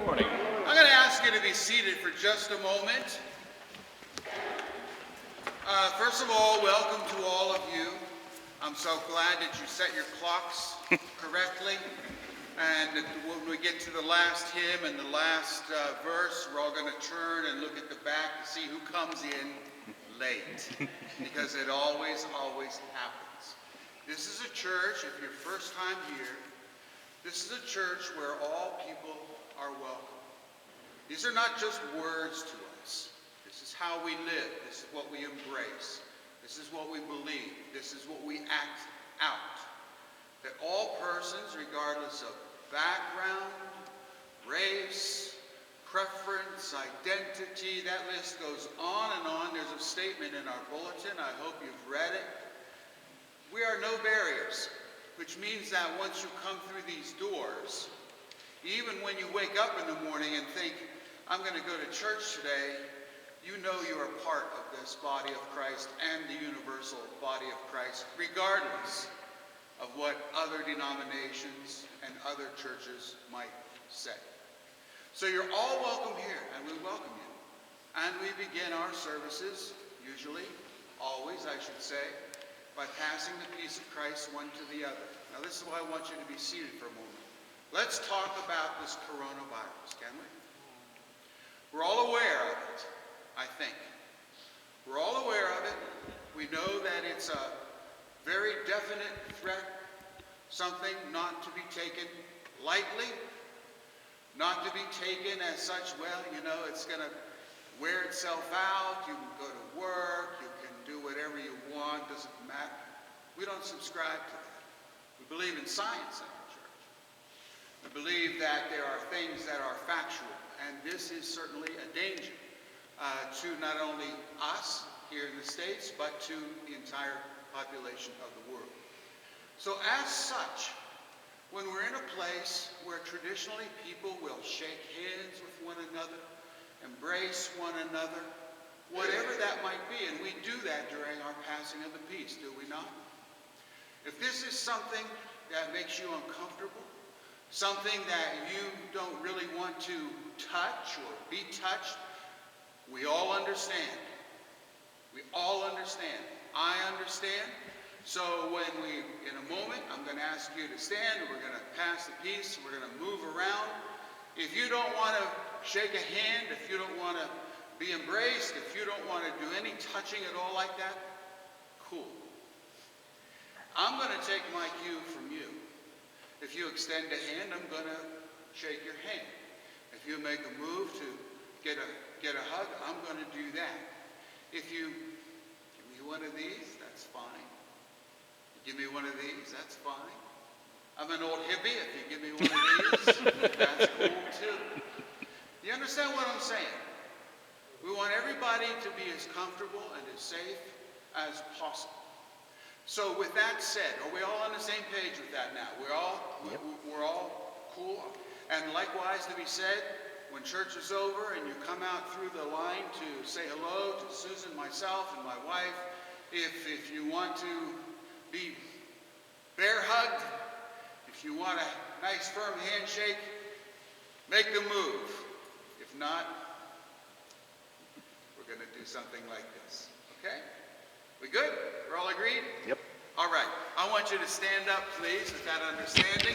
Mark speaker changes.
Speaker 1: morning.
Speaker 2: I'm going to ask you to be seated for just a moment. First of all, welcome to all of you. I'm so glad that you set your clocks correctly. And when we get to the last hymn and the last verse, we're all going to turn and look at the back to see who comes in late. Because it always happens. This is a church, if you're first time here, this is a church where all people are welcome. These are not just words to us. This is how we live. This is what we embrace. This is what we believe. This is what we act out. That all persons, regardless of background, race, preference, identity, that list goes on and on. There's a statement in our bulletin. I hope you've read it. We are no barriers, which means that once you come through these doors, even when you wake up in the morning and think, I'm going to go to church today, you know you are part of this body of Christ and the universal body of Christ, regardless of what other denominations and other churches might say. So you're all welcome here, and we welcome you. And we begin our services, usually, always, I should say, by passing the peace of Christ one to the other. Now this is why I want you to be seated for a moment. Let's talk about this coronavirus, can we? We're all aware of it, I think. We're all aware of it. We know that it's a very definite threat, something not to be taken lightly, not to be taken as such, well, you know, it's going to wear itself out. You can go to work, you can do whatever you want, doesn't matter. We don't subscribe to that. We believe in science in our church. We believe that there are things that are factual, and this is certainly a danger to not only us here in the States, but to the entire population of the world. So as such, when we're in a place where traditionally people will shake hands with one another, embrace one another, whatever that might be, and we do that during our passing of the peace, do we not? If this is something that makes you uncomfortable, something that you don't really want to touch or be touched, we all understand. We all understand. I understand. So when in a moment, I'm going to ask you to stand, and we're going to pass the peace, we're going to move around. If you don't want to shake a hand, if you don't want to be embraced, if you don't want to do any touching at all like that, cool. I'm going to take my cue from you. If you extend a hand, I'm going to shake your hand. If you make a move to get a hug, I'm going to do that. If you give me one of these, that's fine. You give me one of these, that's fine. I'm an old hippie. If you give me one of these, that's cool too. You understand what I'm saying? We want everybody to be as comfortable and as safe as possible. So with that said, are we all on the same page with that now? We're all cool? And likewise to be said, when church is over and you come out through the line to say hello to Susan, myself, and my wife, if you want to be bear hugged, if you want a nice firm handshake, make the move. If not, we're going to do something like this. Okay? We good? We're all agreed?
Speaker 1: Yep.
Speaker 2: All right. I want you to stand up, please, with that understanding.